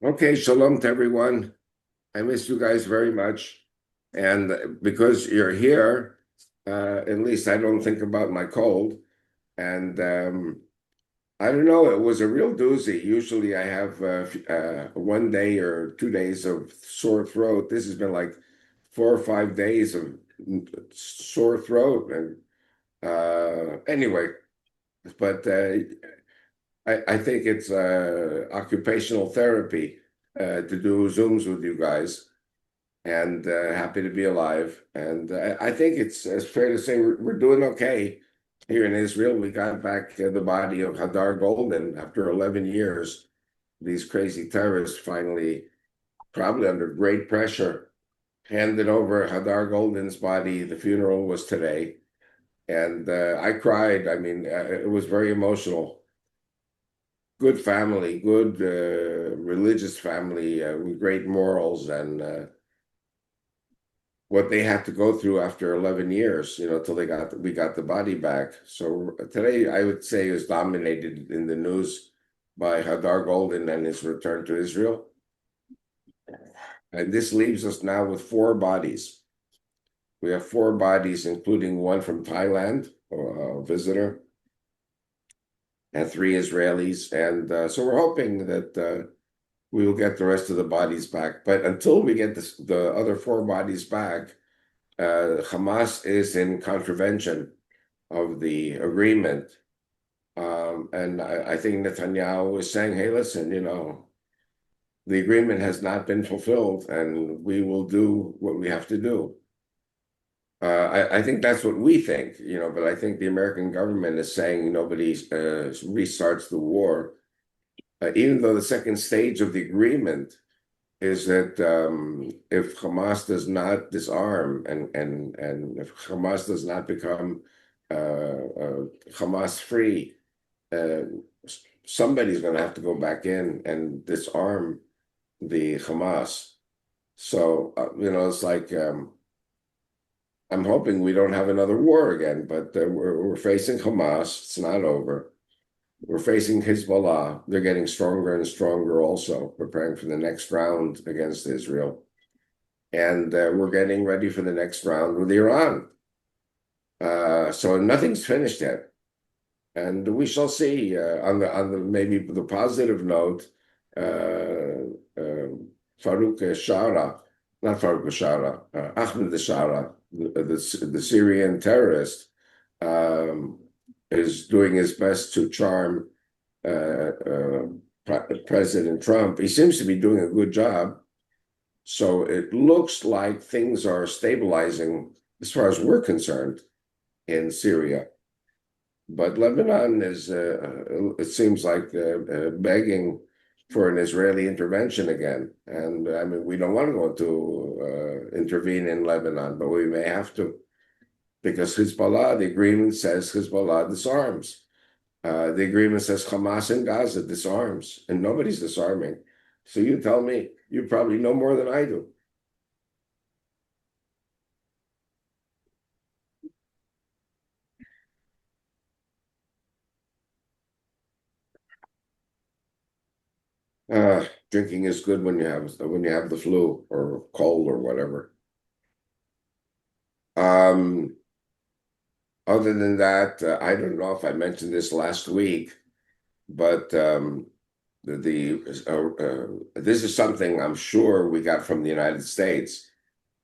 Okay, shalom to everyone. I miss you guys very much. And because you're here, at least I don't think about my cold. And I don't know, it was a real doozy. Usually I have 1 day or 2 days of sore throat. This has been like 4 or 5 days of sore throat. And anyway, but I think it's occupational therapy to do Zooms with you guys, and happy to be alive. And I think it's fair to say we're doing okay here in Israel. We got back the body of Hadar Goldin after 11 years. These crazy terrorists finally, probably under great pressure, handed over Hadar Goldin's body. The funeral was today, and I cried. I mean, it was very emotional. Good family, good religious family with great morals, and what they had to go through after 11 years, till we got the body back. So today, I would say, is dominated in the news by Hadar Goldin and his return to Israel. And this leaves us now with four bodies. We have four bodies, including one from Thailand, a visitor, and three Israelis. And so we're hoping that we will get the rest of the bodies back. But until we get the other four bodies back, Hamas is in contravention of the agreement. And I think Netanyahu is saying, hey, listen, the agreement has not been fulfilled and we will do what we have to do. I think that's what we think, but I think the American government is saying nobody restarts the war. Even though the second stage of the agreement is that if Hamas does not disarm and if Hamas does not become Hamas free, somebody's going to have to go back in and disarm the Hamas. So, it's like I'm hoping we don't have another war again, but we're facing Hamas. It's not over. We're facing Hezbollah. They're getting stronger and stronger also, preparing for the next round against Israel. And we're getting ready for the next round with Iran. So nothing's finished yet. And we shall see. On the maybe the positive note, Farouk Shara, not Farouk Shara, Ahmed Shara, the Syrian terrorist, is doing his best to charm President Trump. He seems to be doing a good job. So it looks like things are stabilizing as far as we're concerned in Syria. But Lebanon is, it seems like, begging for an Israeli intervention again. And I mean, we don't want to go to intervene in Lebanon, but we may have to. Because Hezbollah, the agreement says Hezbollah disarms. The agreement says Hamas in Gaza disarms, and nobody's disarming. So you tell me, you probably know more than I do. Drinking is good when you have the flu or cold or whatever. Other than that, I don't know if I mentioned this last week, but this is something I'm sure we got from the United States.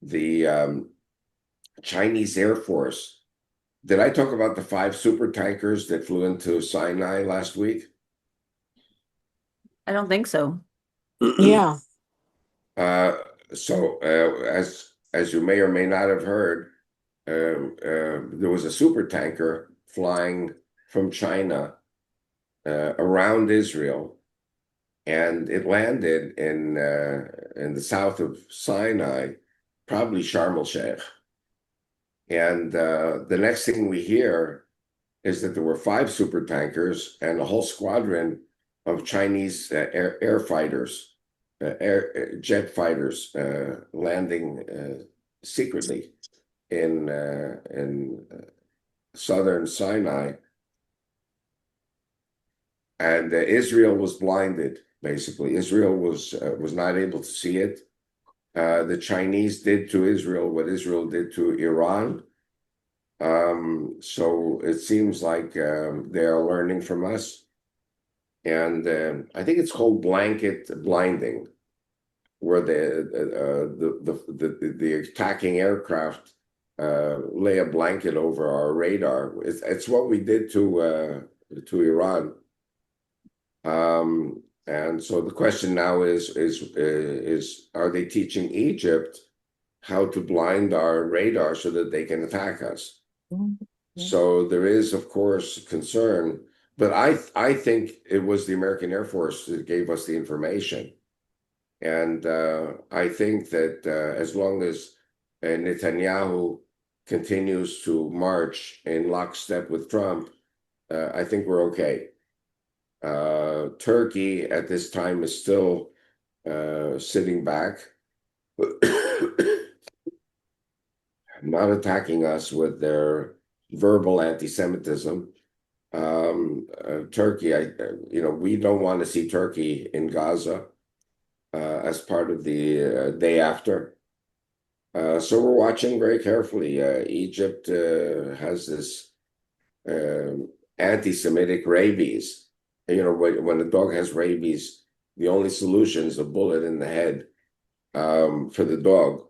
The Chinese Air Force. Did I talk about the 5 super tankers that flew into Sinai last week? I don't think so. Yeah. So as you may or may not have heard, there was a super tanker flying from China around Israel, and it landed in the south of Sinai, probably Sharm el-Sheikh. And the next thing we hear is that there were 5 super tankers and a whole squadron of Chinese air fighters, jet fighters, landing secretly in southern Sinai. And Israel was blinded. basically. Israel was not able to see it. The Chinese did to Israel what Israel did to Iran. So it seems like they are learning from us. And I think it's called blanket blinding, where the attacking aircraft lay a blanket over our radar. It's what we did to Iran. And so the question now is are they teaching Egypt how to blind our radar so that they can attack us? So there is, of course, concern, but I think it was the American Air Force that gave us the information. And I think that as long as Netanyahu continues to march in lockstep with Trump, I think we're okay. Turkey at this time is still sitting back, not attacking us with their verbal anti-Semitism. Turkey, we don't want to see Turkey in Gaza as part of the day after. So we're watching very carefully. Egypt has this anti-Semitic rabies. When a dog has rabies, the only solution is a bullet in the head for the dog.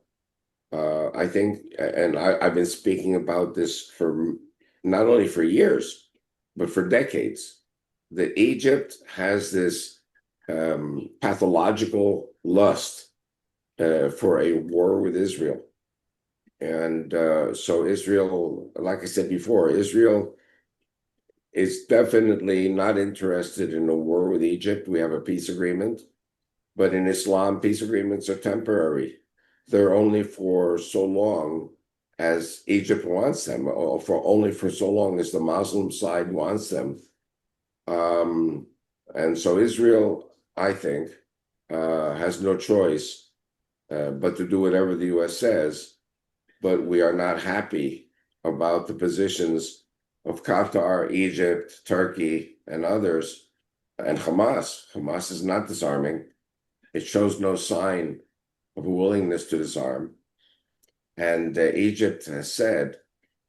I think, and I've been speaking about this for not only for years, but for decades, that Egypt has this pathological lust for a war with Israel. And so Israel, like I said before, Israel is definitely not interested in a war with Egypt. We have a peace agreement, but in Islam, peace agreements are temporary. They're only for so long as Egypt wants them, or only for so long as the Muslim side wants them. And so Israel, I think, has no choice but to do whatever the U.S. says, but we are not happy about the positions of Qatar, Egypt, Turkey, and others, and Hamas. Hamas is not disarming. It shows no sign of a willingness to disarm. And Egypt has said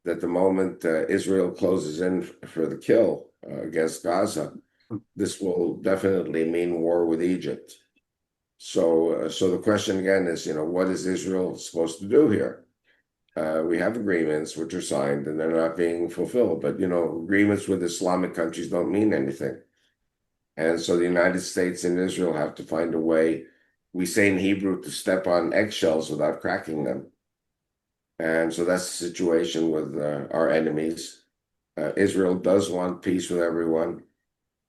that the moment Israel closes in for the kill against Gaza, this will definitely mean war with Egypt. So the question again is, what is Israel supposed to do here? We have agreements which are signed and they're not being fulfilled, but agreements with Islamic countries don't mean anything. And so the United States and Israel have to find a way, we say in Hebrew, to step on eggshells without cracking them. And so that's the situation with our enemies. Israel does want peace with everyone,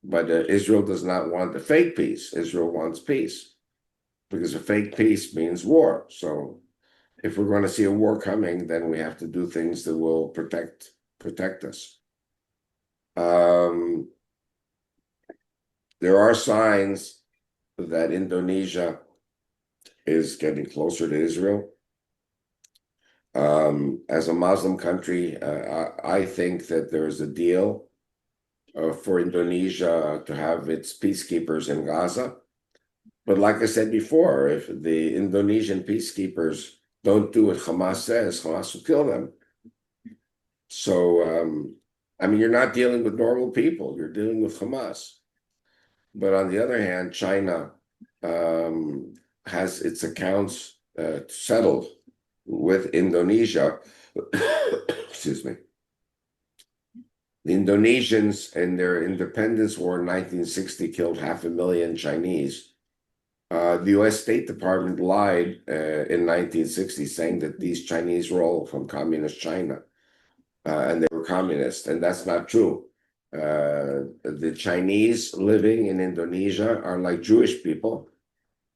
but Israel does not want a fake peace. Israel wants peace, because a fake peace means war. So if we're going to see a war coming, then we have to do things that will protect us. There are signs that Indonesia is getting closer to Israel. As a Muslim country, I think that there's a deal for Indonesia to have its peacekeepers in Gaza. But like I said before, if the Indonesian peacekeepers don't do what Hamas says, Hamas will kill them. So, you're not dealing with normal people, you're dealing with Hamas. But on the other hand, China has its accounts settled with Indonesia. Excuse me. The Indonesians in their independence war in 1960 killed 500,000 Chinese. The U.S. State Department lied in 1960, saying that these Chinese were all from communist China, and they were communist, and that's not true. The Chinese living in Indonesia are like Jewish people.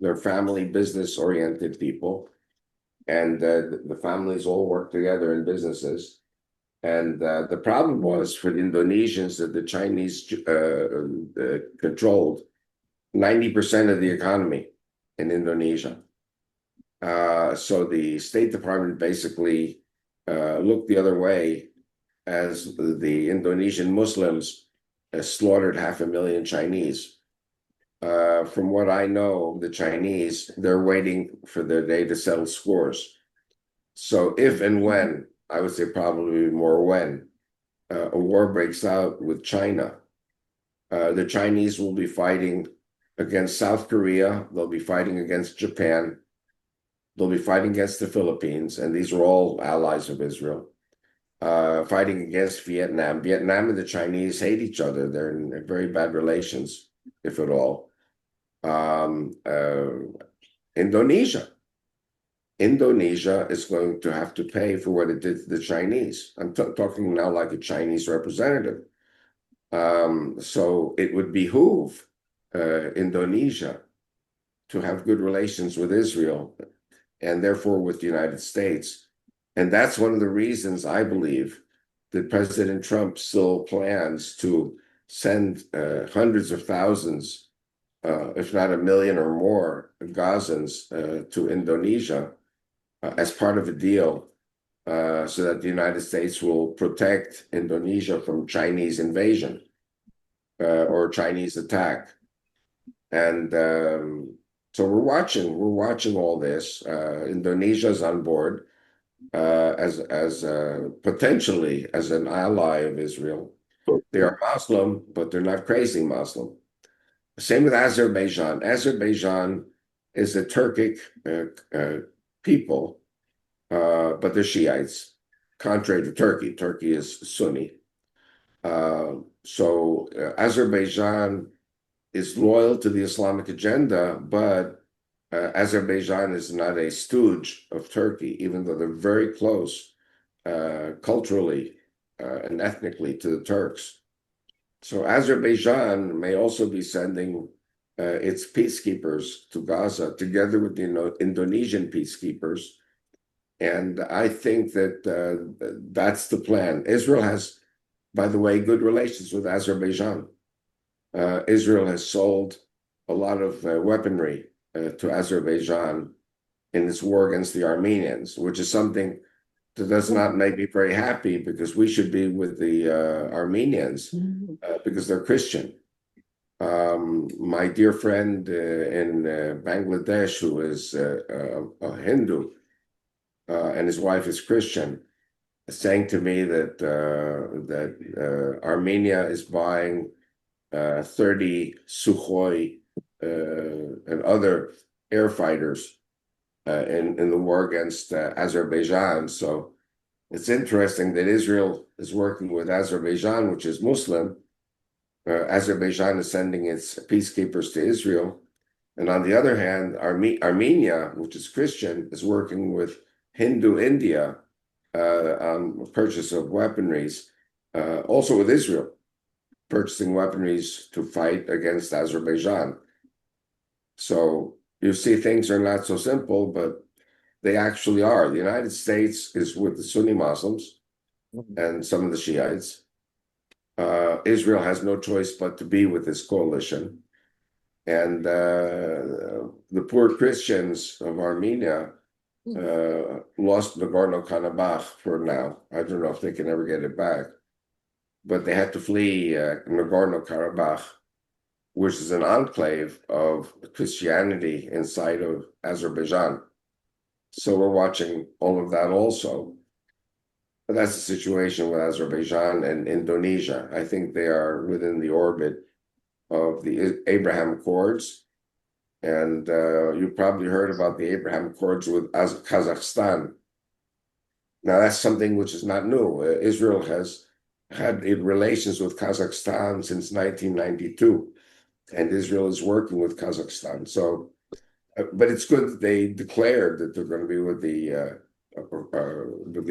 They're family, business-oriented people, and the families all work together in businesses. And the problem was for the Indonesians that the Chinese controlled 90% of the economy in Indonesia. So the State Department basically looked the other way as the Indonesian Muslims slaughtered 500,000 Chinese. From what I know, the Chinese, they're waiting for the day to settle scores. So if and when, I would say probably more when, a war breaks out with China, the Chinese will be fighting against South Korea, they'll be fighting against Japan, they'll be fighting against the Philippines, and these are all allies of Israel, fighting against Vietnam. Vietnam and the Chinese hate each other. They're in very bad relations, if at all. Um, uh, Indonesia. Indonesia is going to have to pay for what it did to the Chinese. I'm talking now like a Chinese representative. So it would behoove Indonesia to have good relations with Israel and therefore with the United States. And that's one of the reasons I believe that President Trump still plans to send hundreds of thousands, if not a million or more, Gazans to Indonesia as part of a deal so that the United States will protect Indonesia from Chinese invasion or Chinese attack. And so we're watching all this. Indonesia's on board as potentially as an ally of Israel. They are Muslim, but they're not crazy Muslim. Same with Azerbaijan. Azerbaijan is a Turkic people, but they're Shiites, contrary to Turkey. Turkey is Sunni. So Azerbaijan is loyal to the Islamic agenda, but Azerbaijan is not a stooge of Turkey, even though they're very close culturally and ethnically to the Turks. So Azerbaijan may also be sending its peacekeepers to Gaza together with the Indonesian peacekeepers. And I think that that's the plan. Israel has, by the way, good relations with Azerbaijan. Israel has sold a lot of weaponry to Azerbaijan in its war against the Armenians, which is something that does not make me very happy because we should be with the Armenians because they're Christian. My dear friend in Bangladesh, who is a Hindu, and his wife is Christian, saying to me that Armenia is buying 30 Sukhoi and other air fighters in the war against Azerbaijan. So it's interesting that Israel is working with Azerbaijan, which is Muslim. Azerbaijan is sending its peacekeepers to Israel. And on the other hand, Armenia, which is Christian, is working with Hindu India on purchase of weaponries, also with Israel, purchasing weaponries to fight against Azerbaijan. So you see things are not so simple, but they actually are. The United States is with the Sunni Muslims and some of the Shiites. Israel has no choice but to be with this coalition. And the poor Christians of Armenia lost Nagorno-Karabakh for now. I don't know if they can ever get it back. But they had to flee Nagorno-Karabakh, which is an enclave of Christianity inside of Azerbaijan. So we're watching all of that also. But that's the situation with Azerbaijan and Indonesia. I think they are within the orbit of the Abraham Accords. And you probably heard about the Abraham Accords with Kazakhstan. Now, that's something which is not new. Israel has had relations with Kazakhstan since 1992, and Israel is working with Kazakhstan. So, but it's good that they declared that they're going to be with the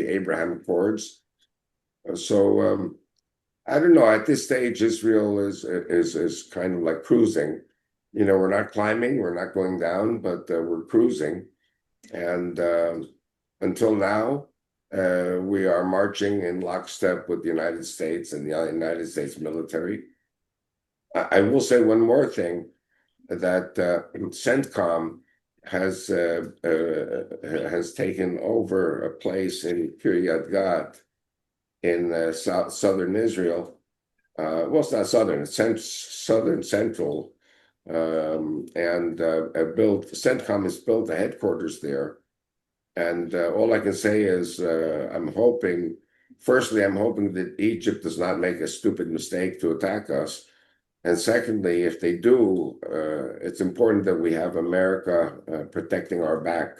Abraham Accords. So I don't know. At this stage, Israel is kind of like cruising. You know, we're not climbing, we're not going down, but we're cruising. And until now, we are marching in lockstep with the United States and the United States military. I will say one more thing, that CENTCOM has taken over a place in Kiryat Gat in southern Israel. Well, it's not southern, it's southern central CENTCOM has built a headquarters there. And all I can say is I'm hoping that Egypt does not make a stupid mistake to attack us. And secondly, if they do, it's important that we have America protecting our back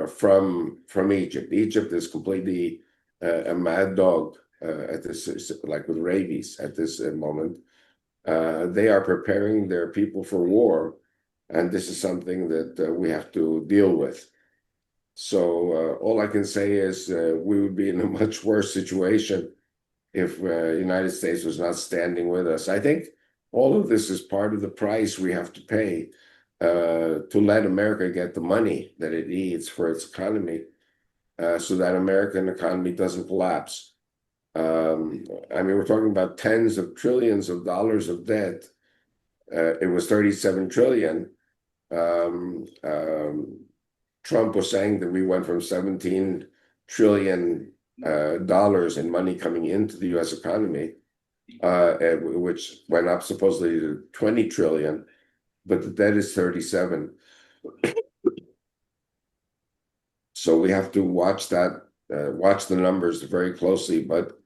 from Egypt. Egypt is completely a mad dog at this, like with rabies at this moment. They are preparing their people for war, and this is something that we have to deal with. So all I can say is we would be in a much worse situation if the United States was not standing with us. I think all of this is part of the price we have to pay to let America get the money that it needs for its economy so that American economy doesn't collapse. I mean, we're talking about tens of trillions of dollars of debt. It was 37 trillion. Trump was saying that we went from 17 trillion dollars in money coming into the US economy, which went up supposedly to 20 trillion, but the debt is 37. So we have to watch the numbers very closely. But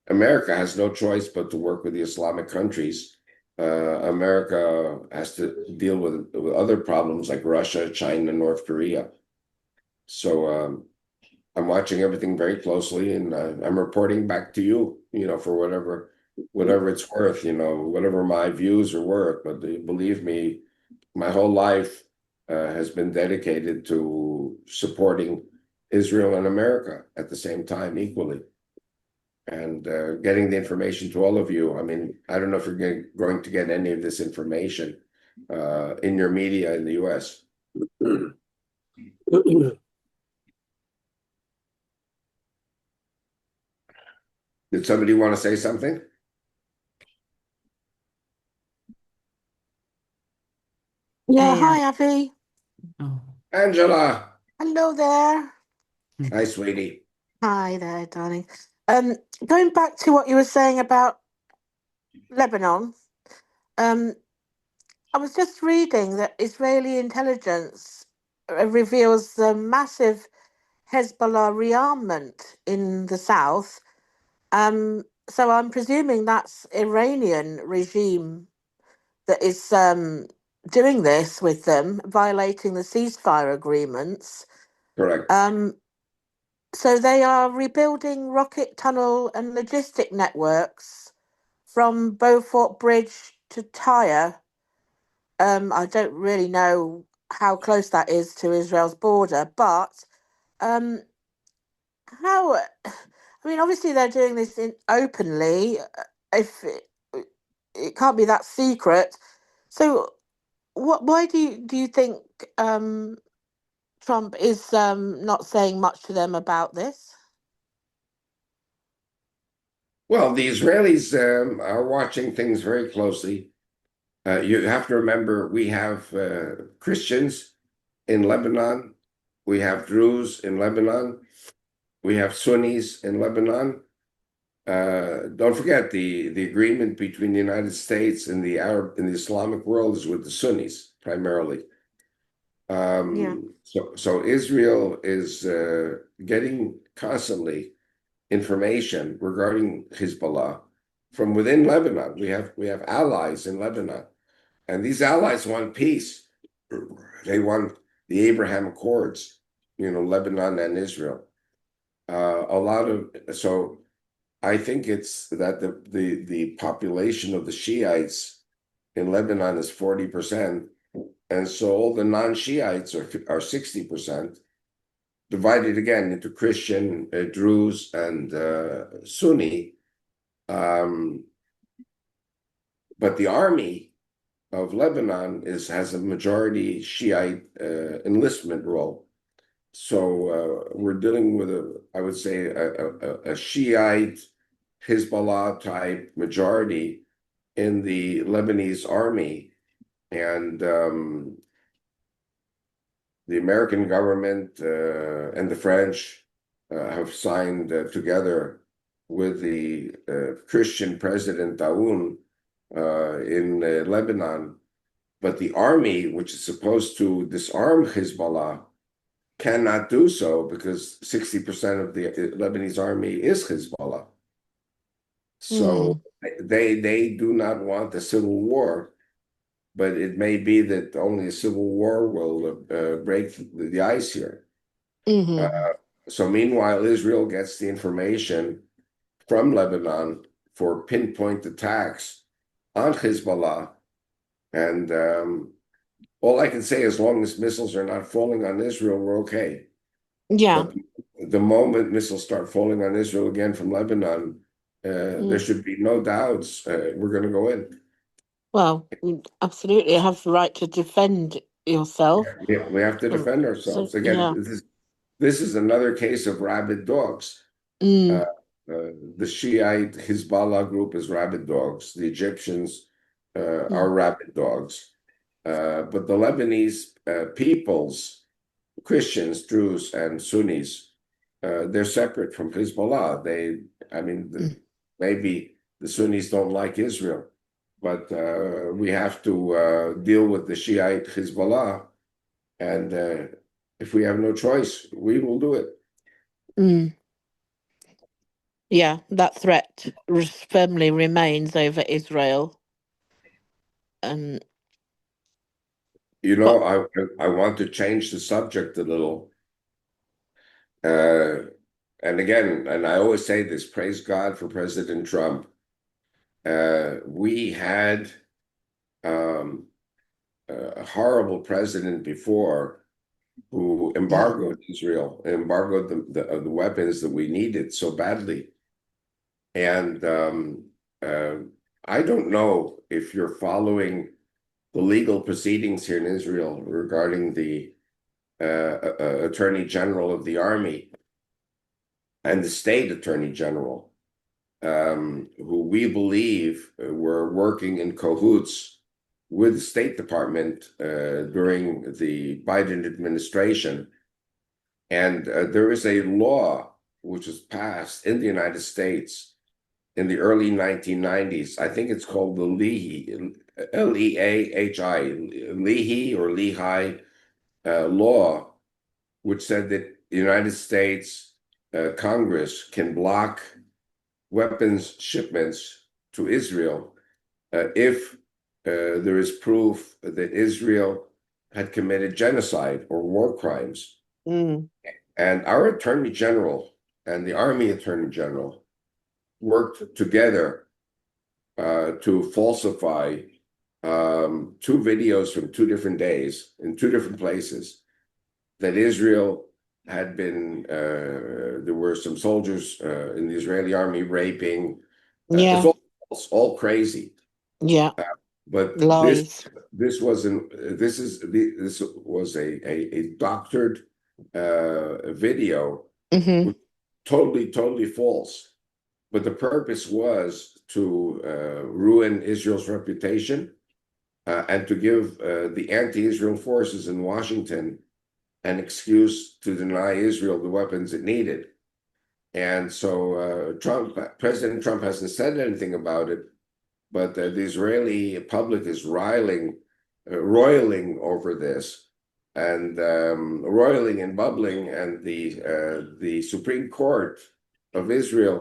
America has no choice but to work with the Islamic countries. America has to deal with other problems like Russia, China, North Korea. So I'm watching everything very closely, and I'm reporting back to you, for whatever it's worth, whatever my views are worth. But believe me, my whole life has been dedicated to supporting Israel and America at the same time equally, and getting the information to all of you. I mean, I don't know if you're going to get any of this information in your media in the US. Did somebody want to say something? Yeah, Hey, hi, Avi. oh, Angela. Hello there. Hi, sweetie. Hi there, darling. Going back to what you were saying about Lebanon, um, I was just reading that Israeli intelligence reveals the massive Hezbollah rearmament in the south. So I'm presuming that's Iranian regime that is doing this with them, violating the ceasefire agreements. Correct. So they are rebuilding rocket tunnel and logistic networks from Beaufort Bridge to Tyre. I don't really know how close that is to Israel's border, but um, how? I mean, obviously they're doing this openly. If it can't be that secret, so what? Why do you think Trump is not saying much to them about this? Well, the Israelis are watching things very closely. You have to remember we have Christians in Lebanon, we have Druze in Lebanon, we have Sunnis in Lebanon. Don't forget the agreement between the United States and the Islamic world is with the Sunnis primarily. Yeah. So Israel is getting constantly information regarding Hezbollah from within Lebanon. We have allies in Lebanon, and these allies want peace. They want the Abraham Accords, Lebanon and Israel. So I think it's that the population of the Shiites in Lebanon is 40%, and so all the non-Shiites are 60%, divided again into Christian, Druze, and Sunni. But the army of Lebanon has a majority Shiite enlistment role. So we're dealing with I would say, a Shiite Hezbollah type majority in the Lebanese army, and the American government and the French have signed together with the Christian president Aoun in Lebanon, but the army, which is supposed to disarm Hezbollah, cannot do so because 60% of the Lebanese army is Hezbollah. So Mm. they do not want a civil war, but it may be that only a civil war will break the ice here. Mm-hmm. So meanwhile, Israel gets the information from Lebanon for pinpoint attacks on Hezbollah. And all I can say, as long as missiles are not falling on Israel, we're okay. Yeah. But the moment missiles start falling on Israel again from Lebanon, there Mm. should be no doubts we're going to go in. Well, you absolutely have the right to defend yourself. We have to defend So ourselves. Again, yeah. this is another case of rabid dogs. Uh, Mm. the Shiite Hezbollah group is rabid dogs. The Egyptians are Mm. rabid dogs. But the Lebanese peoples, Christians, Druze, and Sunnis, they're separate from Hezbollah. I mean, Mm. maybe the Sunnis don't like Israel, but we have to deal with the Shiite Hezbollah, and if we have no choice, we will do it. Mm. Yeah, that threat firmly remains over Israel. And You but know, I want to change the subject a little. Uh, and again, and I always say this, praise God for President Trump. We had um, a horrible president before who mm, embargoed Israel, embargoed the weapons that we needed so badly. And uh, I don't know if you're following the legal proceedings here in Israel regarding the Attorney General of the Army and the State Attorney General, who we believe were working in cahoots with the State Department during the Biden administration. And there is a law which was passed in the United States in the early 1990s. I think it's called the Leahy, Leahi, Leahy or Lehi law, which said that the United States Congress can block weapons shipments to Israel if there is proof that Israel had committed genocide or war crimes. mm, And our Attorney General and the Army Attorney General worked together to falsify two videos from 2 different days in 2 different places that Israel had been, there were some soldiers in the Israeli army raping. It's yeah, all crazy. yeah, But lies. this wasn't, this was a doctored video, Mm-hmm. which totally false. But the purpose was to ruin Israel's reputation and to give the anti-Israel forces in Washington an excuse to deny Israel the weapons it needed. And so President Trump hasn't said anything about it, but the Israeli public is roiling over this, and roiling and bubbling, and the Supreme Court of Israel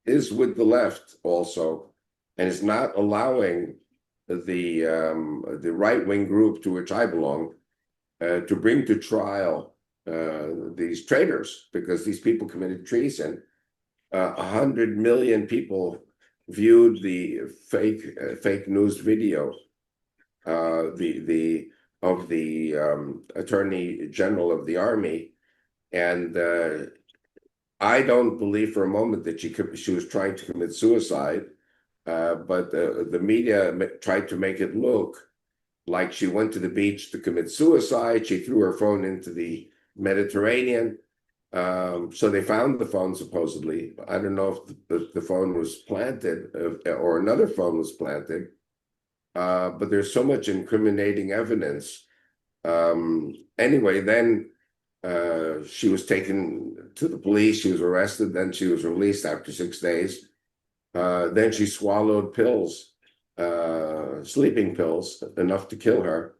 is with the left also, and is not allowing the right-wing group to which I belong to bring to trial these traitors because these people committed treason. 100 million people viewed the fake news video the of the Attorney General of the Army, and I don't believe for a moment that she was trying to commit suicide, but the media tried to make it look like she went to the beach to commit suicide. She threw her phone into the Mediterranean. So they found the phone supposedly. I don't know if the phone was planted or another phone was planted, but there's so much incriminating evidence. Anyway, then she was taken to the police. She was arrested. Then she was released after 6 days. Then she swallowed pills sleeping pills, enough to kill her.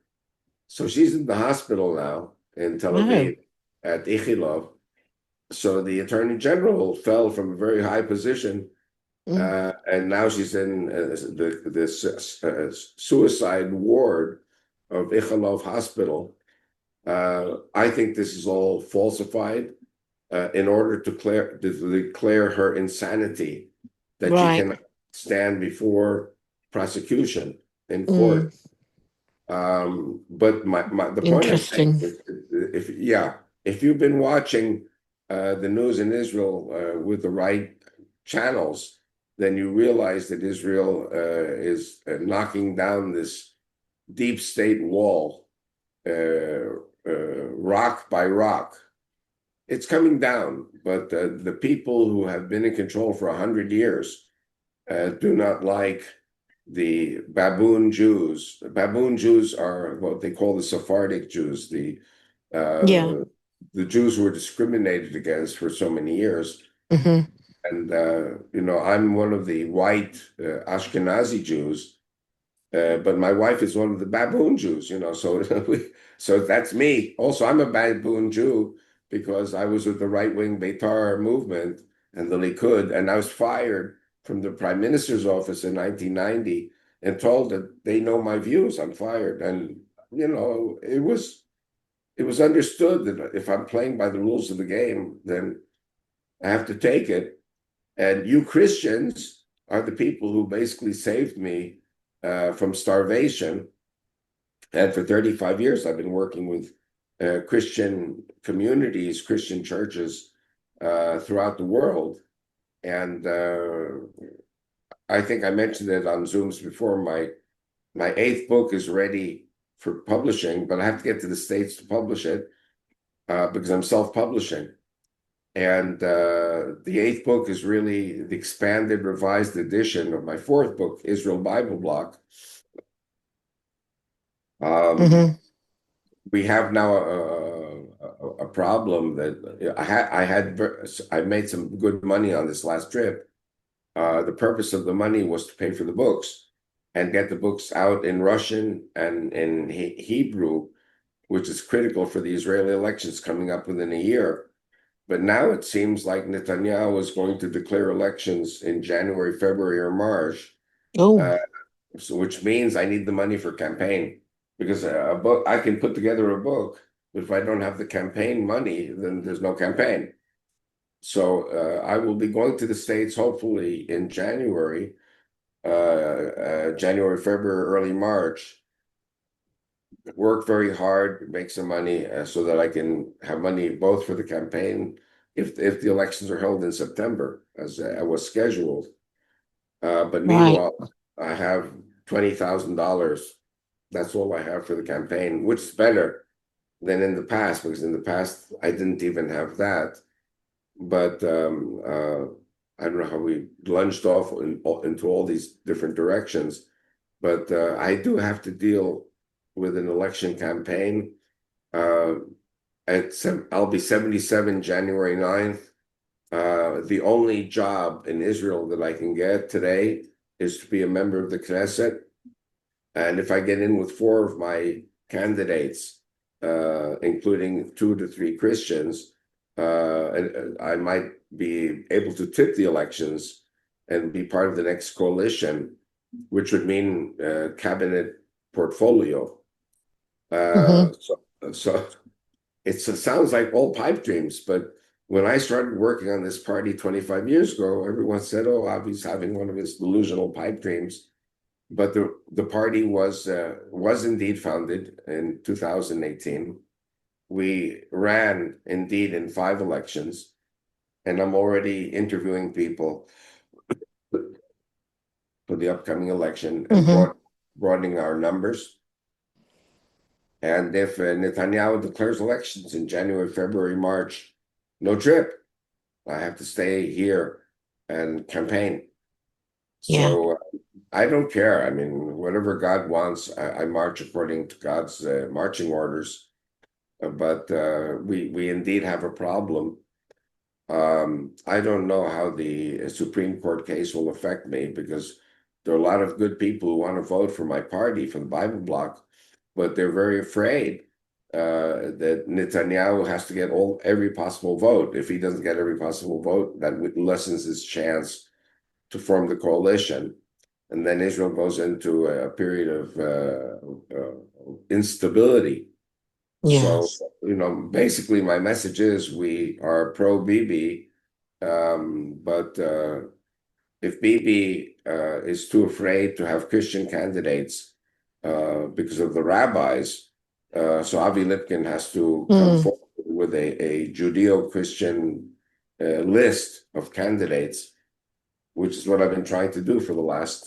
So she's in the hospital now in Tel No. Aviv at Ichilov. So the attorney general fell from a very high position, Mm. and now she's in the suicide ward of Ichilov Hospital. I think this is all falsified in order to declare her insanity, that she Right. cannot stand before prosecution in Mm. court. But the point I'm saying Interesting. is, if you've been watching the news in Israel with the right channels, then you realize that Israel is knocking down this deep state wall, rock by rock. It's coming down, but the people who have been in control for 100 years do not like the baboon Jews. The baboon Jews are what they call the Sephardic Jews, Yeah. the Jews who were discriminated against for so many years. Hmm. And I'm one of the white Ashkenazi Jews, but my wife is one of the baboon Jews. So so that's me. Also, I'm a baboon Jew because I was with the right-wing Beitar movement and the Likud, and I was fired from the prime minister's office in 1990 and told that they know my views. I'm fired, and it was understood that if I'm playing by the rules of the game, then I have to take it. And you Christians are the people who basically saved me from starvation. And for 35 years, I've been working with Christian communities, Christian churches throughout the world. And I think I mentioned it on Zooms before. My eighth book is ready for publishing, but I have to get to the States to publish it because I'm self-publishing. And the eighth book is really the expanded, revised edition of my fourth book, Israel Bible Block. Hmm. We have now a problem that I made some good money on this last trip. The purpose of the money was to pay for the books and get the books out in Russian and in Hebrew, which is critical for the Israeli elections coming up within a year. But now it seems like Netanyahu is going to declare elections in January, February, or March, Oh, uh, which means I need the money for campaign, because a book, I can put together a book, but if I don't have the campaign money, then there's no campaign. So I will be going to the States hopefully in January, February, early March, work very hard, make some money so that I can have money both for the campaign if the elections are held in September, as was scheduled. But right. meanwhile, I have $20,000. That's all I have for the campaign, which is better than in the past, because in the past I didn't even have that. But I don't know how we lunged off into all these different directions. But I do have to deal with an election campaign. Uh, I'll be 77 January 9th. The only job in Israel that I can get today is to be a member of the Knesset. And if I get in with four of my candidates, including 2 to 3 Christians, I might be able to tip the elections and be part of the next coalition, which would mean cabinet portfolio. Hmm. So it sounds like all pipe dreams, but when I started working on this party 25 years ago, everyone said, "Oh, Avi's having one of his delusional pipe dreams." But the party was indeed founded in 2018. We ran indeed in 5 elections, and I'm already interviewing people for the upcoming election and Hmm. broadening our numbers. And if Netanyahu declares elections in January, February, March, no trip. I have to stay here and campaign. Yeah. So I don't care. I mean, whatever God wants, I march according to God's marching orders. But we indeed have a problem. I don't know how the Supreme Court case will affect me because There are a lot of good people who want to vote for my party, for the Bible bloc, but they're very afraid that Netanyahu has to get every possible vote. If he doesn't get every possible vote, that lessens his chance to form the coalition. And then Israel goes into a period of instability. So, Yes. basically my message is we are pro-Bibi, but if Bibi is too afraid to have Christian candidates because of the rabbis, so Avi Lipkin has to come Mm. forward with a Judeo-Christian list of candidates, which is what I've been trying to do for the last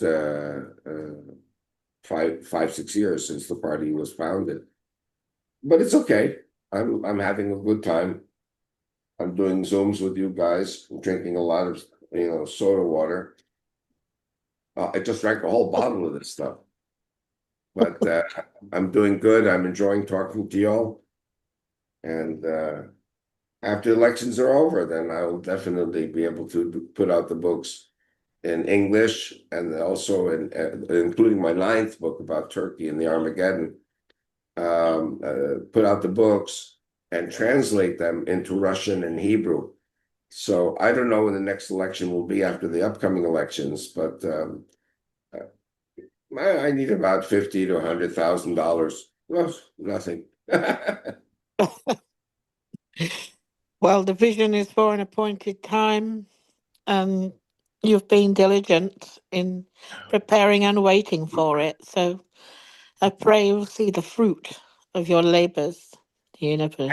6 years since the party was founded. But it's okay. I'm having a good time. I'm doing Zooms with you guys. I'm drinking a lot of soda water. I just drank a whole bottle of this stuff. But I'm doing good. I'm enjoying talking to y'all. And after elections are over, then I'll definitely be able to put out the books in English and also including my 9th book about Turkey and the Armageddon. Put out the books and translate them into Russian and Hebrew. So I don't know when the next election will be after the upcoming elections, but I need about $50,000 to $100,000. Well, nothing. Well, the vision is for an appointed time, and you've been diligent in preparing and waiting for it. So I pray you'll see the fruit of your labors, the universe.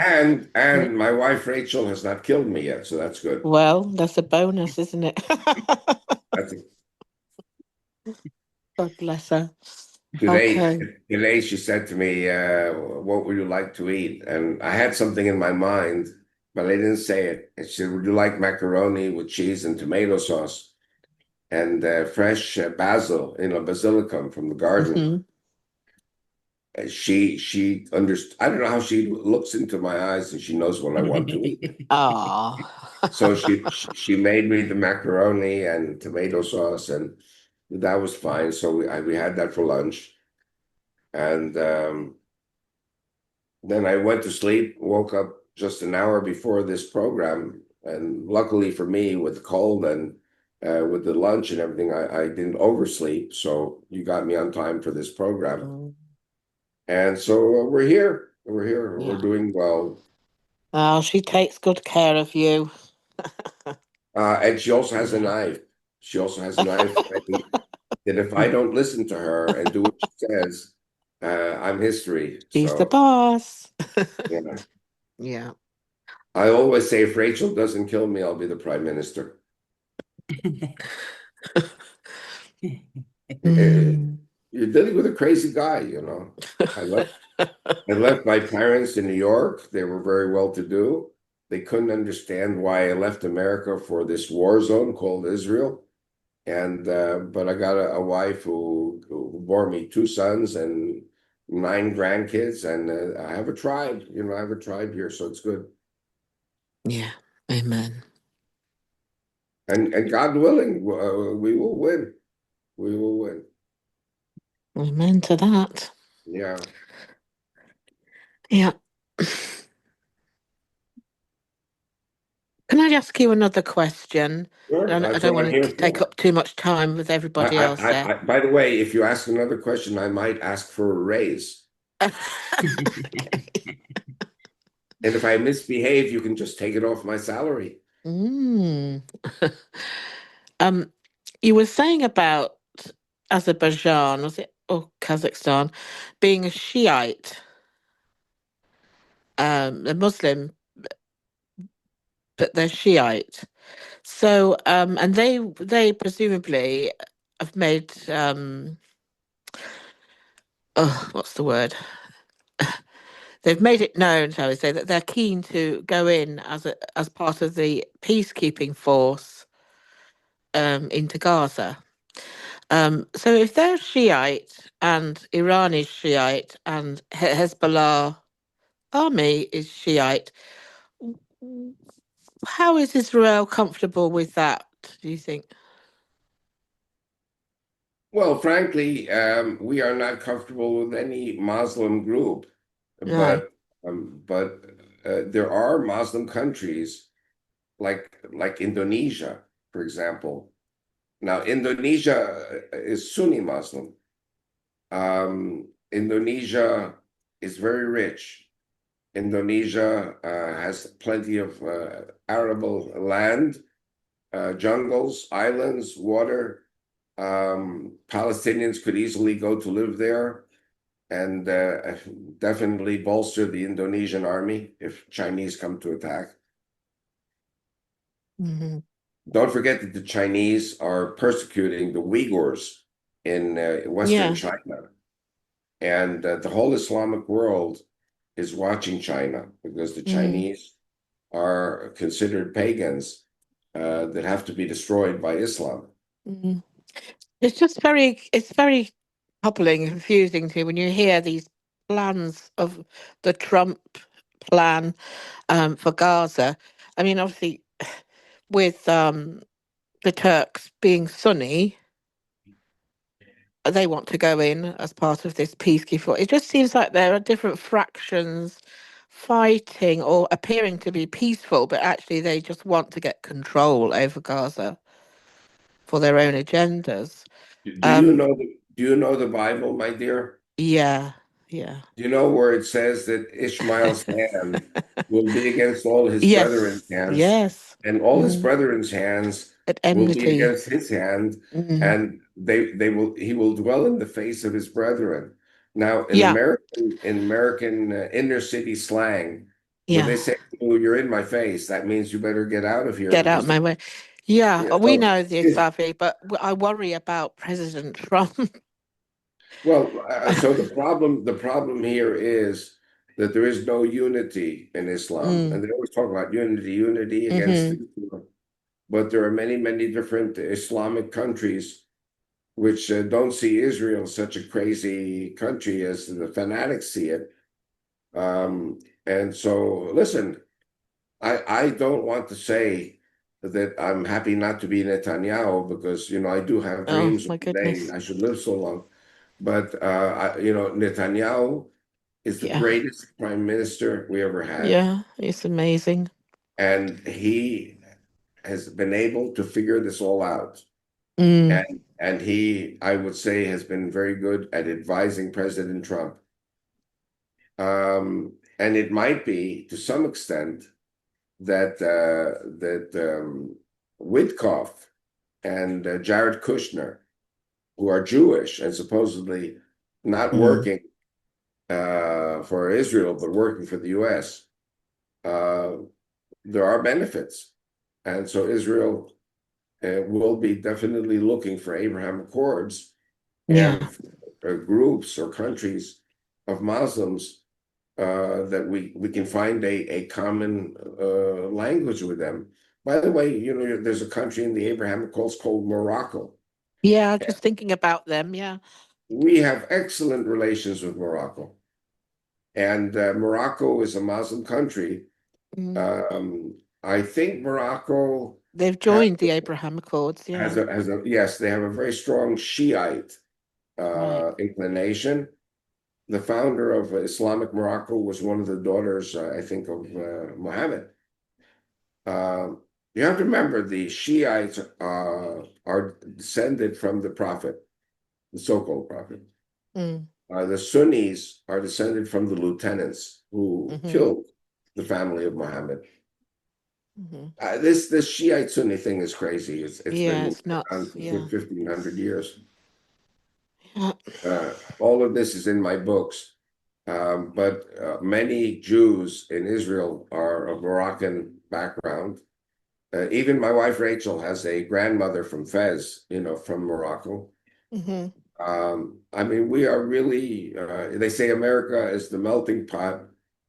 And my wife Rachel has not killed me yet, so that's good. Well, that's a bonus, isn't it? That's God bless her. today. Okay. Today she said to me, "What would you like to eat?" And I had something in my mind, but I didn't say it. And she said, "Would you like macaroni with cheese and tomato sauce and fresh basil, basilicum from the garden?" Hmm. And she understood. I don't know how she looks into my eyes and she knows what I want to eat. Oh. So she made me the macaroni and tomato sauce, and that was fine. So we had that for lunch, and then I went to sleep, woke up just an hour before this program, and luckily for me, with the cold and with the lunch and everything, I didn't oversleep. So you got me on time for this program, Mm, and so we're here. We're here. We're yeah. doing well. Oh, she takes good care of you. And she also has a Yeah. knife. She also has a knife. That if I don't listen to her and do what she says, I'm history. She's the So, boss. yeah. Yeah. I always say if Rachel doesn't kill me, I'll be the prime minister. Mm. You're dealing with a crazy guy. I left I left my parents in New York. They were very well to do. They couldn't understand why I left America for this war zone called Israel. And but I got a wife who bore me 2 sons and 9 grandkids, and I have a tribe. I have a tribe here, so it's good. Yeah. Amen. And God willing, we will win. We will win. Amen to that. Yeah. Yeah. Can I ask you another question? Sure, I that's don't what I'm want here to take for. up too much time with everybody else there. By the way, if you ask another question, I might ask for a raise. Okay. And if I misbehave, you can just take it off my salary. Mm. Um, you were saying about Azerbaijan, was it, or Kazakhstan, being a Shiite, a Muslim, but they're Shiite. So, and they presumably have made oh, what's the word? They've made it known, shall we say, that they're keen to go in as part of the peacekeeping force into Gaza. So if they're Shiite and Iran is Shiite and Hezbollah army is Shiite, w- how is Israel comfortable with that, do you think? Well, frankly, we are not comfortable with any Muslim group, No. but there are Muslim countries like Indonesia, for example. Now, Indonesia is Sunni Muslim. Indonesia is very rich. Indonesia has plenty of arable land, jungles, islands, water. Palestinians could easily go to live there and definitely bolster the Indonesian army if Chinese come to attack. Hmm. Don't forget that the Chinese are persecuting the Uyghurs in Western Yeah. China, and the whole Islamic world is watching China because the Mm. Chinese are considered pagans that have to be destroyed by Islam. Mm. It's very troubling and confusing to when you hear these plans of the Trump plan for Gaza. I mean, obviously, with the Turks being Sunni, they want to go in as part of this peacekeeping. It just seems like there are different fractions fighting or appearing to be peaceful, but actually they just want to get control over Gaza for their own agendas. Um, Do you know the Bible, my dear? yeah, yeah. Do you know where it says that Ishmael's hand will be against all his brethren's Yes, hands, yes. and all his Mm. brethren's hands At will be enmity. against his hand, Mm. and they will he will dwell in the face of his brethren. Now, Yeah, In American inner city slang, when yeah. they say to you, "You're in my face," that means you better get out of here Get out because my way. Yeah, yeah, we know this, Avi, but I worry about President Trump. well, so the problem here is that there is no unity in Islam, Mm. and they always talk about unity against Hmm. Islam. But there are many different Islamic countries which don't see Israel such a crazy country as the fanatics see it. And so, listen, I don't want to say that I'm happy not to be Netanyahu because I do have Oh dreams of my the day goodness. I should live so long. But Netanyahu is the Yeah. greatest prime minister we ever had, Yeah, it's amazing. and he has been able to figure this all out. Mm. And he, I would say, has been very good at advising President Trump. And it might be, to some extent, that Witkoff and Jared Kushner, who are Jewish and supposedly not Mm. working for Israel, but working for the U.S., uh, there are benefits. And so Israel will be definitely looking for Abraham Accords Yeah. and groups or countries of Muslims that we can find a common language with them. By the way, there's a country in the Abraham Accords called Morocco. Yeah, just thinking about them. Yeah. We have excellent relations with Morocco, and Morocco is a Muslim country. Mm. I think Morocco They've has joined the Abraham Accords. Yeah. has a yes, they have a very strong Shiite Right. inclination. The founder of Islamic Morocco was one of the daughters, I think, of Muhammad. Um, you have to remember the Shiites are descended from the Prophet, the so-called Prophet. Mm. The Sunnis are descended from the lieutenants who Hmm. killed the family of Muhammad. Hmm. This Shiite Sunni thing is crazy. It's Yeah, been it's going nuts. on for Yeah. 1,500 years. Yeah. All of this is in my books. But many Jews in Israel are of Moroccan background. Even my wife Rachel has a grandmother from Fez, from Morocco. Hmm. I mean, we are really, they say America is the melting pot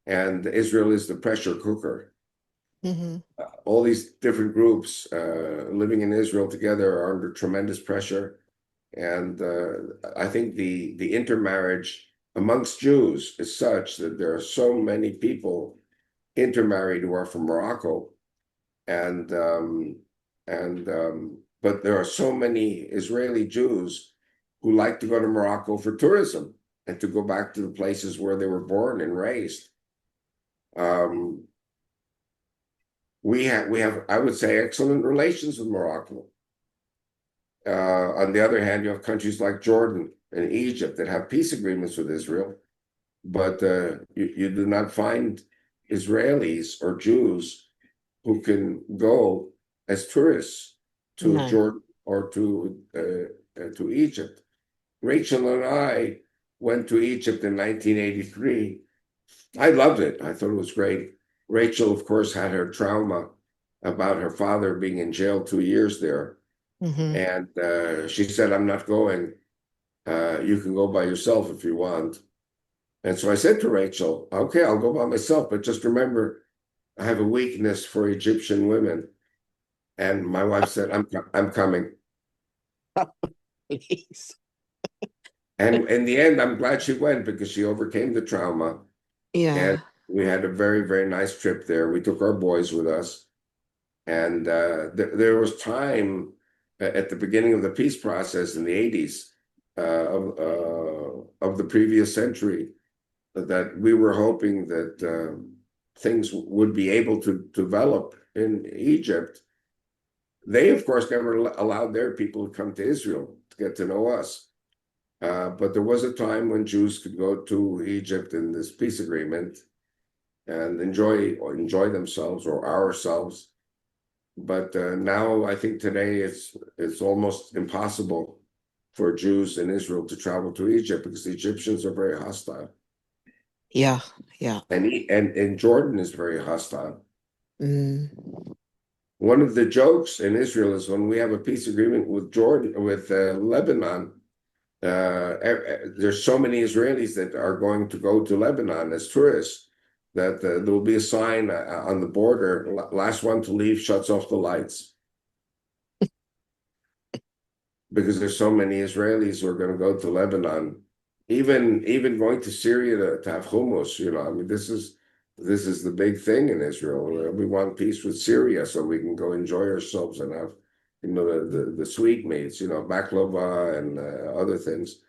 and Israel is the pressure cooker. Hmm. All these different groups living in Israel together are under tremendous pressure. And I think the intermarriage amongst Jews is such that there are so many people intermarried who are from Morocco, and but there are so many Israeli Jews who like to go to Morocco for tourism and to go back to the places where they were born and raised. We have, I would say, excellent relations with Morocco. On the other hand, you have countries like Jordan and Egypt that have peace agreements with Israel, but you do not find Israelis or Jews who can go as tourists to No. Jordan or to Egypt. Rachel and I went to Egypt in 1983. I loved it. I thought it was great. Rachel, of course, had her trauma about her father being in jail 2 years there. Mm-hmm. And she said, I'm not going. You can go by yourself if you want. And so I said to Rachel, okay, I'll go by myself, but just remember, I have a weakness for Egyptian women. And my wife said, I'm coming. Please. And in the end, I'm glad she went because she overcame the trauma. And Yeah. we had a very, very nice trip there. We took our boys with us. And there was time at the beginning of the peace process in the 80s of the previous century that we were hoping that things would be able to develop in Egypt. They, of course, never allowed their people to come to Israel to get to know us. But there was a time when Jews could go to Egypt in this peace agreement and enjoy themselves or ourselves. But now I think today it's almost impossible for Jews in Israel to travel to Egypt because the Egyptians are very hostile. Yeah. Yeah. And Jordan is very hostile. Mm. One of the jokes in Israel is when we have a peace agreement with Lebanon, there's so many Israelis that are going to go to Lebanon as tourists that there will be a sign on the border, last one to leave shuts off the lights. Because there's so many Israelis who are going to go to Lebanon, even going to Syria to have hummus, I mean, this is the big thing in Israel. We want peace with Syria so we can go enjoy ourselves and have, the sweetmeats, baklava and other things.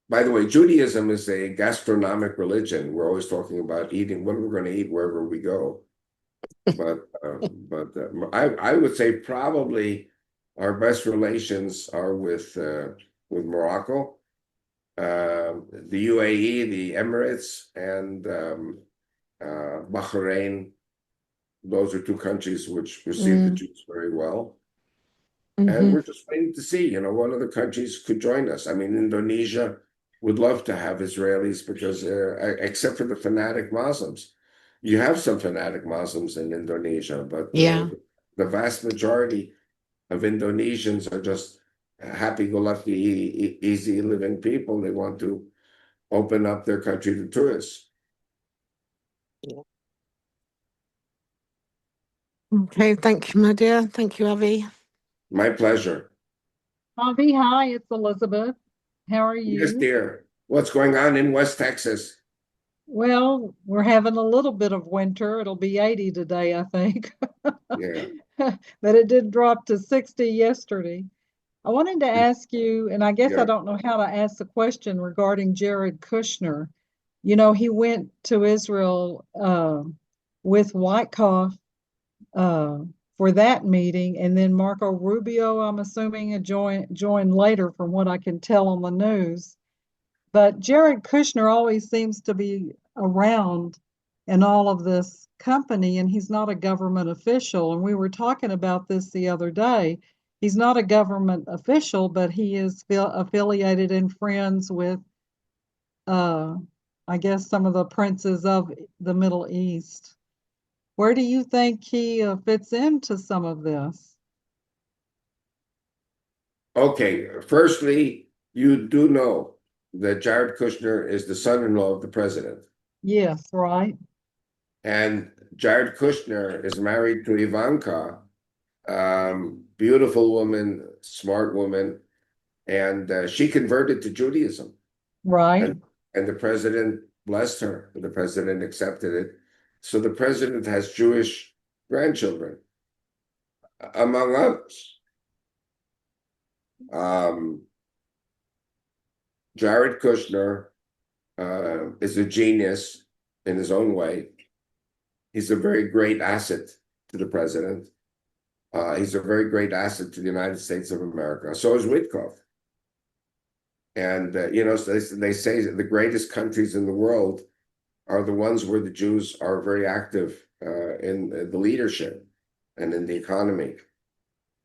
By the way, Judaism is a gastronomic religion. We're always talking about eating, what we're going to eat wherever we go. But I would say probably our best relations are with Morocco, the UAE, the Emirates, and Bahrain. Those are two countries which receive the Jews very well. And Mm-hmm. we're just waiting to see, what other countries could join us. I mean, Indonesia would love to have Israelis because, except for the fanatic Muslims, you have some fanatic Muslims in Indonesia, but Yeah. the vast majority of Indonesians are just happy-go-lucky, easy living people. They want to open up their country to tourists. Yeah. Okay. Thank you, my dear. Thank you, Avi. My pleasure. Avi, hi, it's Elizabeth. How are Yes, you? dear. What's going on in West Texas? Well, we're having a little bit of winter. It'll be 80 today, I think. Yeah. But it did drop to 60 yesterday. I wanted to ask you, and I guess I Yeah. don't know how to ask the question regarding Jared Kushner. He went to Israel with Wyckoff uh, for that meeting, and then Marco Rubio, I'm assuming, joined later, from what I can tell on the news. But Jared Kushner always seems to be around in all of this company, and he's not a government official. And we were talking about this the other day. He's not a government official, but he is affiliated and friends with, uh, I guess, some of the princes of the Middle East. Where do you think he fits into some of this? Okay. Firstly, you do know that Jared Kushner is the son-in-law of the president. Yes, right. And Jared Kushner is married to Ivanka, beautiful woman, smart woman, and she converted to Judaism. Right. And the president blessed her. The president accepted it. So the president has Jewish grandchildren, among others. Jared Kushner is a genius in his own way. He's a very great asset to the president. He's a very great asset to the United States of America. So is Witkoff. And, so they say that the greatest countries in the world are the ones where the Jews are very active in the leadership and in the economy.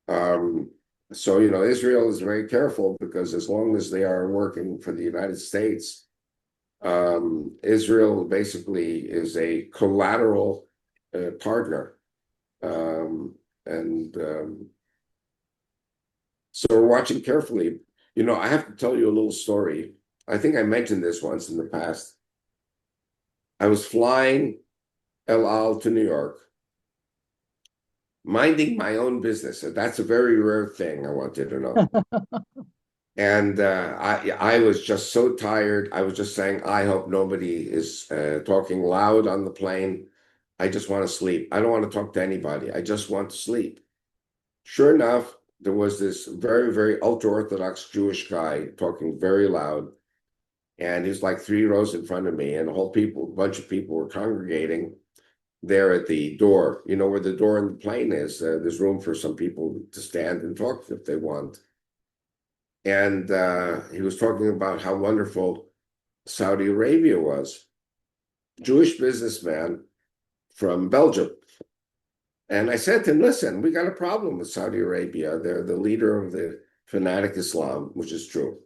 So, Israel is very careful because as long as they are working for the United States, Israel basically is a collateral partner. So we're watching carefully. I have to tell you a little story. I think I mentioned this once in the past. I was flying El Al to New York, minding my own business. That's a very rare thing, I want you to know. And I was just so tired. I was just saying, I hope nobody is talking loud on the plane. I just want to sleep. I don't want to talk to anybody. I just want to sleep. Sure enough, there was this very, very ultra-Orthodox Jewish guy talking very loud. And he was like 3 rows in front of me, and a bunch of people were congregating there at the door. Where the door in the plane is, there's room for some people to stand and talk if they want. And he was talking about how wonderful Saudi Arabia was. Jewish businessman from Belgium. And I said to him, listen, we got a problem with Saudi Arabia. They're the leader of the fanatic Islam, which is true.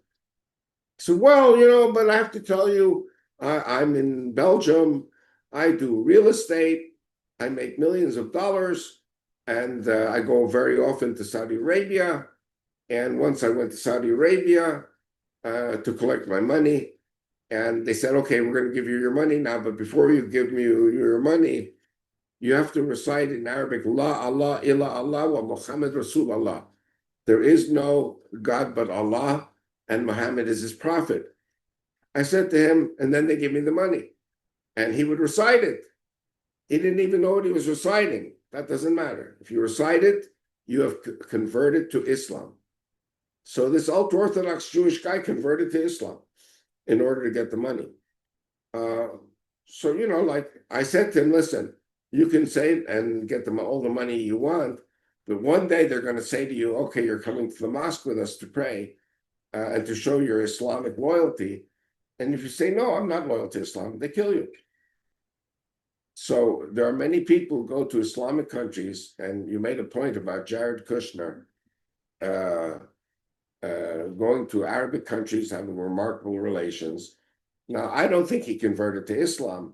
So, well, but I have to tell you, I'm in Belgium. I do real estate. I make millions of dollars. And I go very often to Saudi Arabia. And once I went to Saudi Arabia to collect my money. And they said, okay, we're going to give you your money now. But before you give me your money, you have to recite in Arabic, La Allah illa Allah wa Muhammad Rasul Allah. There is no God but Allah, and Muhammad is his prophet. I said to him, and then they give me the money. And he would recite it. He didn't even know what he was reciting. That doesn't matter. If you recite it, you have converted to Islam. So this ultra-Orthodox Jewish guy converted to Islam in order to get the money. So, like I said to him, listen, you can say and get them all the money you want, but one day they're going to say to you, okay, you're coming to the mosque with us to pray and to show your Islamic loyalty. And if you say, no, I'm not loyal to Islam, they kill you. So there are many people who go to Islamic countries, and you made a point about Jared Kushner going to Arabic countries, having remarkable relations. Now, I don't think he converted to Islam,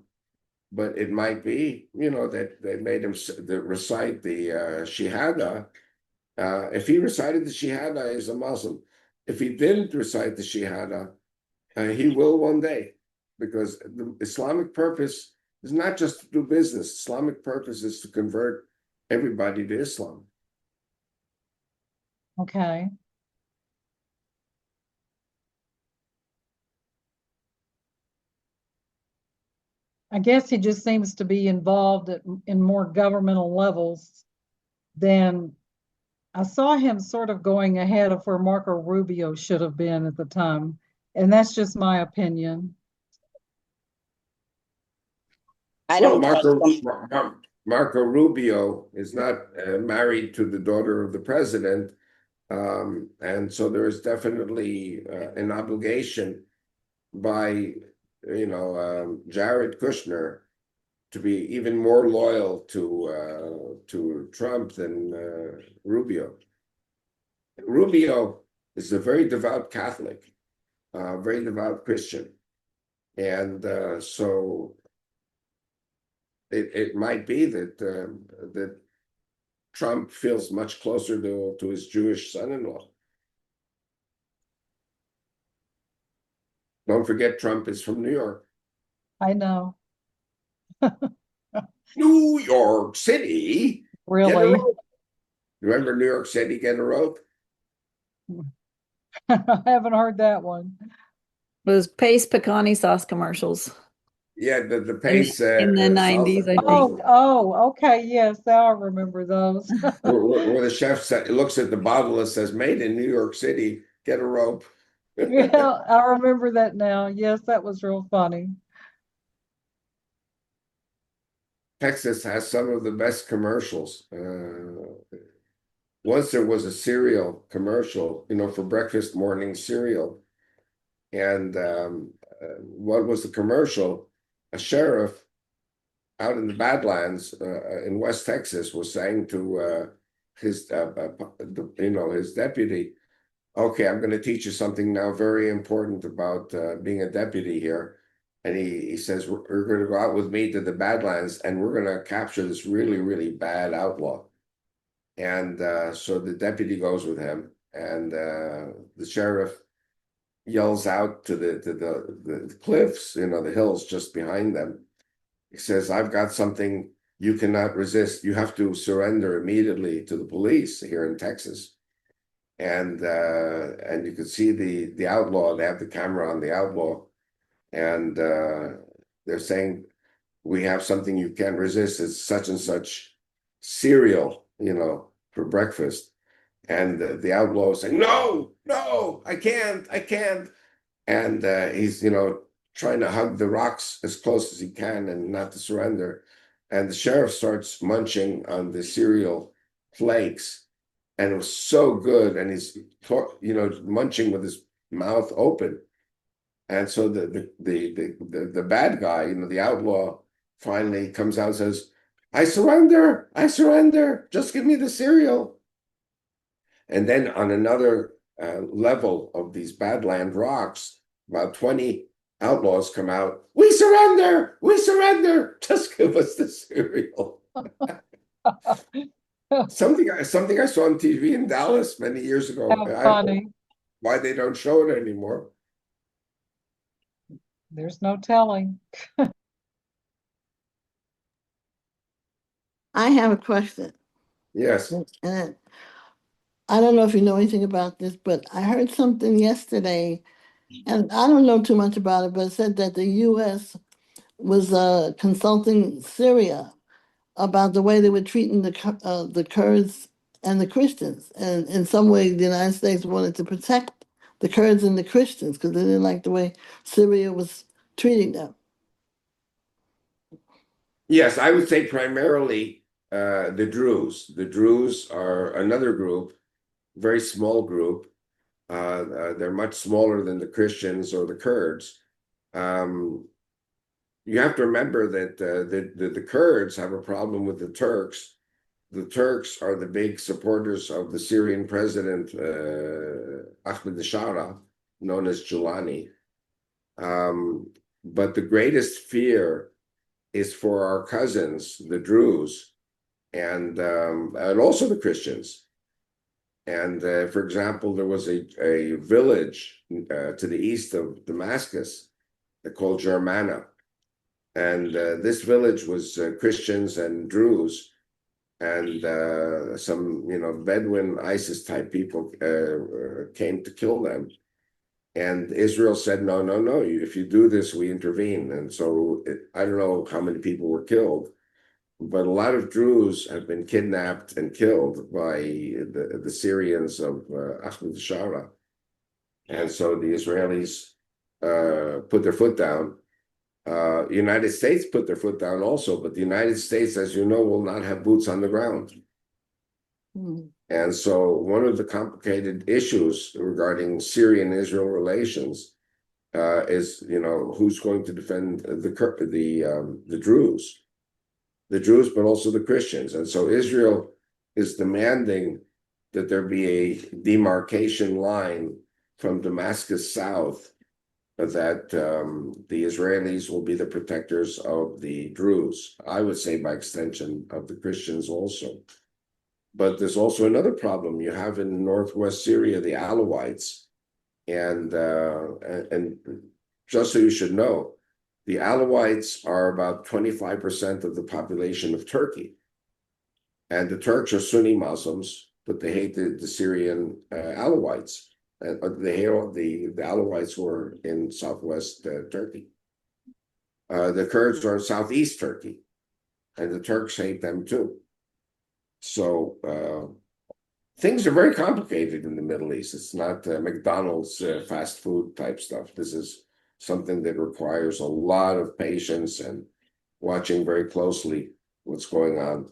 but it might be, that they made him recite the Shahada. If he recited the Shahada, he's a Muslim. If he didn't recite the Shahada, he will one day, because the Islamic purpose is not just to do business. Islamic purpose is to convert everybody to Islam. Okay. I guess he just seems to be involved in more governmental levels than I saw him sort of going ahead of where Marco Rubio should have been at the time. And that's just my opinion. I Well, don't Marco Rubio is not married to the daughter of the president. And so there is definitely an obligation by, Jared Kushner to be even more loyal to Trump than Rubio. Rubio is a very devout Catholic, very devout Christian. And so it might be that Trump feels much closer to his Jewish son-in-law. Don't forget, Trump is from New York. I know. New York City. Really? Remember New York City, get a rope? I haven't heard that one. Those Pace Pecani sauce commercials. Yeah, the pace in the 90s, I think. Okay, yes, now I remember those. where the chef looks at the bottle and says, "Made in New York City, get a rope." Yeah, I remember that now. Yes, that was real funny. Texas has some of the best commercials. Once there was a cereal commercial, for breakfast, morning cereal. And what was the commercial? A sheriff out in the Badlands in West Texas was saying to his, his deputy, "Okay, I'm going to teach you something now very important about being a deputy here." And he says, "We're going to go out with me to the Badlands and we're going to capture this really, really bad outlaw." And so the deputy goes with him, and the sheriff yells out to the cliffs, the hills just behind them. He says, "I've got something you cannot resist. You have to surrender immediately to the police here in Texas." And you could see the outlaw. They have the camera on the outlaw, and they're saying, "We have something you can't resist. It's such and such cereal, for breakfast." And the outlaw is saying, "No, no, I can't." And he's, trying to hug the rocks as close as he can and not to surrender. And the sheriff starts munching on the cereal flakes, and it was so good. And he's, munching with his mouth open. And so the bad guy, the outlaw, finally comes out and says, I surrender, just give me the cereal." And then on another level of these Badland rocks, about 20 outlaws come out. We surrender, just give us the cereal." Something I saw on TV in Dallas many years ago. How I don't know funny. why they don't show it anymore. There's no telling. I have a question. Yes. And I don't know if you know anything about this, but I heard something yesterday, and I don't know too much about it, but it said that the U.S. was consulting Syria about the way they were treating the Kurds and the Christians. And in some way, the United States wanted to protect the Kurds and the Christians because they didn't like the way Syria was treating them. Yes, I would say primarily the Druze. The Druze are another group, very small group. They're much smaller than the Christians or the Kurds. You have to remember that the Kurds have a problem with the Turks. The Turks are the big supporters of the Syrian president, Ahmed Shara, known as Julani. But the greatest fear is for our cousins, the Druze, and also the Christians. And for example, there was a village to the east of Damascus called Germana. And this village was Christians and Druze, and some, Bedouin ISIS type people came to kill them. And Israel said, no, no, no, if you do this, we intervene. And so I don't know how many people were killed, but a lot of Druze have been kidnapped and killed by the Syrians of Ahmed Shara. And so the Israelis put their foot down. United States put their foot down also, but the United States, as you know, will not have boots on the ground. And so one of the complicated issues regarding Syrian-Israel relations is, who's going to defend the Druze, but also the Christians. And so Israel is demanding that there be a demarcation line from Damascus south, that the Israelis will be the protectors of the Druze. I would say by extension of the Christians also. But there's also another problem. You have in northwest Syria the Alawites, and just so you should know, the Alawites are about 25% of the population of Turkey, and the Turks are Sunni Muslims, but they hate the Syrian Alawites. They hate the Alawites who are in southwest Turkey. The Kurds are in southeast Turkey, and the Turks hate them too. So things are very complicated in the Middle East. It's not McDonald's fast food type stuff. This is something that requires a lot of patience and watching very closely what's going on.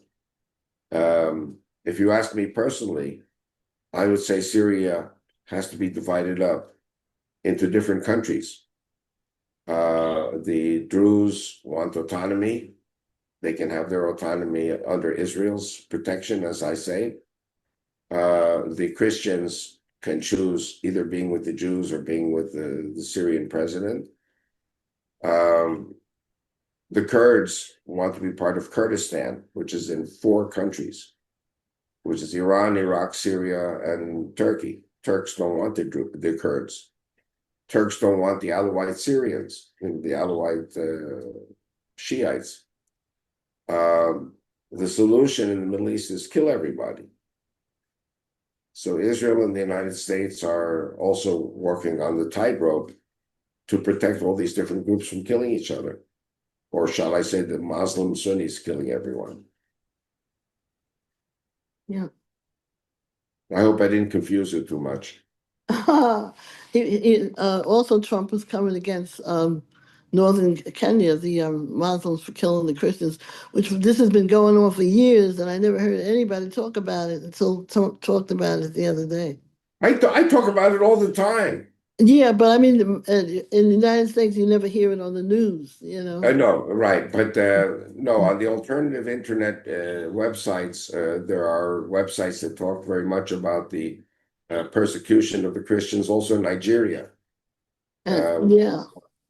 If you ask me personally, I would say Syria has to be divided up into different countries. The Druze want autonomy. They can have their autonomy under Israel's protection, as I say. The Christians can choose either being with the Jews or being with the Syrian president. The Kurds want to be part of Kurdistan, which is in 4 countries, which is Iran, Iraq, Syria, and Turkey. Turks don't want the Kurds. Turks don't want the Alawite Syrians and the Alawite Shiites. The solution in the Middle East is kill everybody. So Israel and the United States are also working on the tightrope to protect all these different groups from killing each other. Or shall I say the Muslim Sunnis killing everyone? Yeah. I hope I didn't confuse it too much. Also, Trump was coming against northern Kenya, the Muslims for killing the Christians, which this has been going on for years, and I never heard anybody talk about it until talked about it the other day. I talk about it all the time. Yeah, but I mean, in the United States, you never hear it on the news, you know. I know, right. But no, on the alternative internet websites, there are websites that talk very much about the persecution of the Christians, also in Nigeria, Yeah,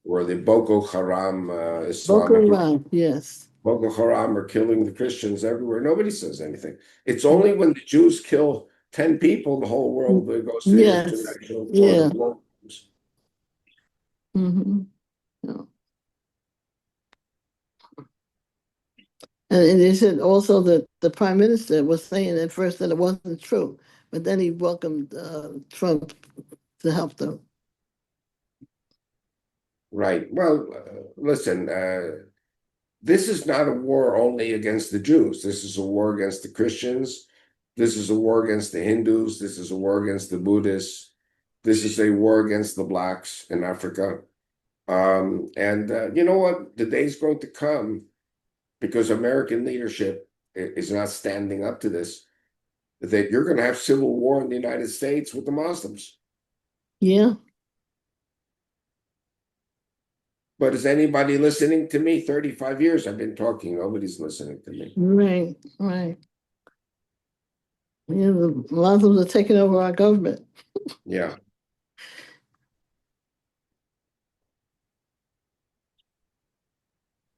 where the Boko Haram Boko Islamic Haram, yes. Boko Haram are killing the Christians everywhere. Nobody says anything. It's only when the Jews kill 10 people, the whole world goes to the Yes, International Court yeah. of Law. Mm-hmm. Yeah. And they said also that the prime minister was saying at first that it wasn't true, but then he welcomed Trump to help them. Right. Well, listen, this is not a war only against the Jews. This is a war against the Christians. This is a war against the Hindus. This is a war against the Buddhists. This is a war against the blacks in Africa. You know what? The day is going to come, because American leadership is not standing up to this, that you're going to have civil war in the United States with the Muslims. Yeah. But is anybody listening to me? 35 years I've been talking. Nobody's listening to me. Right, right. Yeah, the Muslims are taking over our government. Yeah.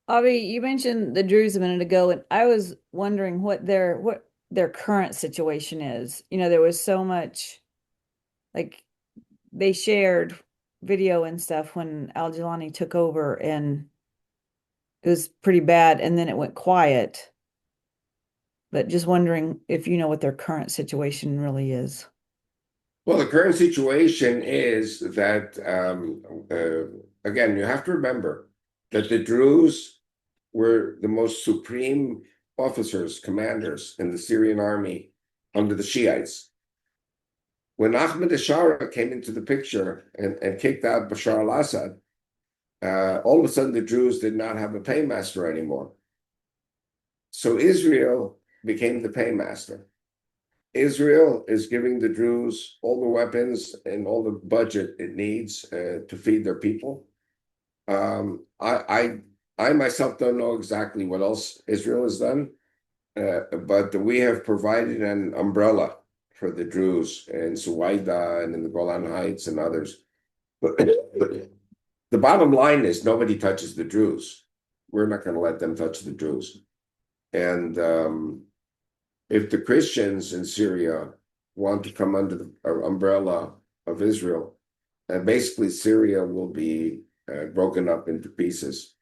Avi, you mentioned the Druze a minute ago, and I was wondering what their current situation is. You know, there was so much, like, they shared video and stuff when Al-Jilani took over, and it was pretty bad, and then it went quiet. But just wondering if you know what their current situation really is. Well, the current situation is that, again, you have to remember that the Druze were the most supreme officers, commanders in the Syrian army under the Shiites. When Ahmed Ashara came into the picture and kicked out Bashar al-Assad, all of a sudden the Druze did not have a paymaster anymore. So Israel became the paymaster. Israel is giving the Druze all the weapons and all the budget it needs to feed their people. I myself don't know exactly what else Israel has done, but we have provided an umbrella for the Druze in Suwaida and in the Golan Heights and others. But the bottom line is nobody touches the Druze. We're not going to let them touch the Druze. And if the Christians in Syria want to come under the umbrella of Israel, basically Syria will be broken up into pieces.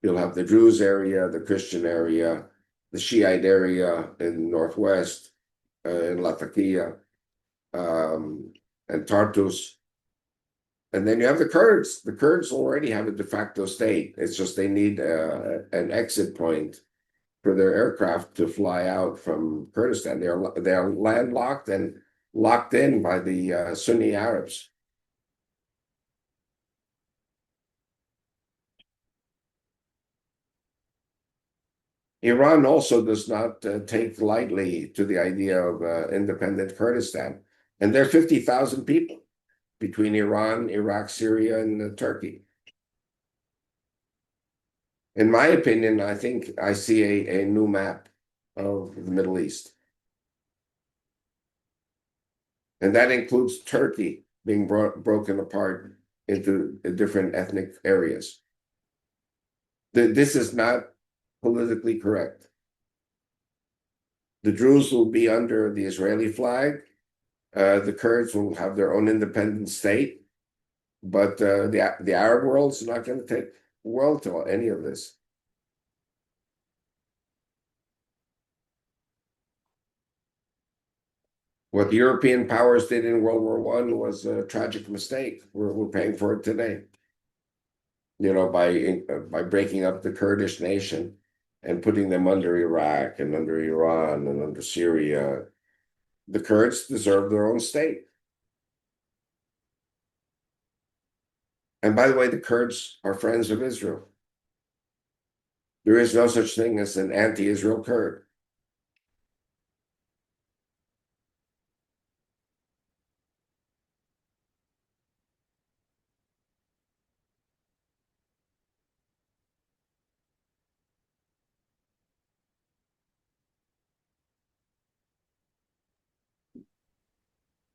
You'll have the Druze area, the Christian area, the Shiite area in Northwest, in Latakia, and Tartus. And then you have the Kurds. The Kurds already have a de facto state. It's just they need an exit point for their aircraft to fly out from Kurdistan. They're landlocked and locked in by the Sunni Arabs. Iran also does not take lightly to the idea of independent Kurdistan. And there are 50,000 people between Iran, Iraq, Syria, and Turkey. In my opinion, I think I see a new map of the Middle East. And that includes Turkey being broken apart into different ethnic areas. This is not politically correct. The Druze will be under the Israeli flag. The Kurds will have their own independent state. But the Arab world is not going to take well to any of this. What the European powers did in World War I was a tragic mistake. We're paying for it today. By breaking up the Kurdish nation and putting them under Iraq and under Iran and under Syria. The Kurds deserve their own state. And by the way, the Kurds are friends of Israel. There is no such thing as an anti-Israel Kurd.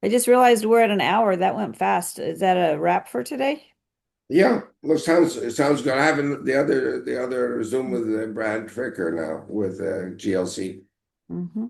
I just realized we're at an hour. That went fast. Is that a wrap for today? Yeah, it sounds good. I have the other Zoom with Brad Fricker now with GLC. Mm-hmm.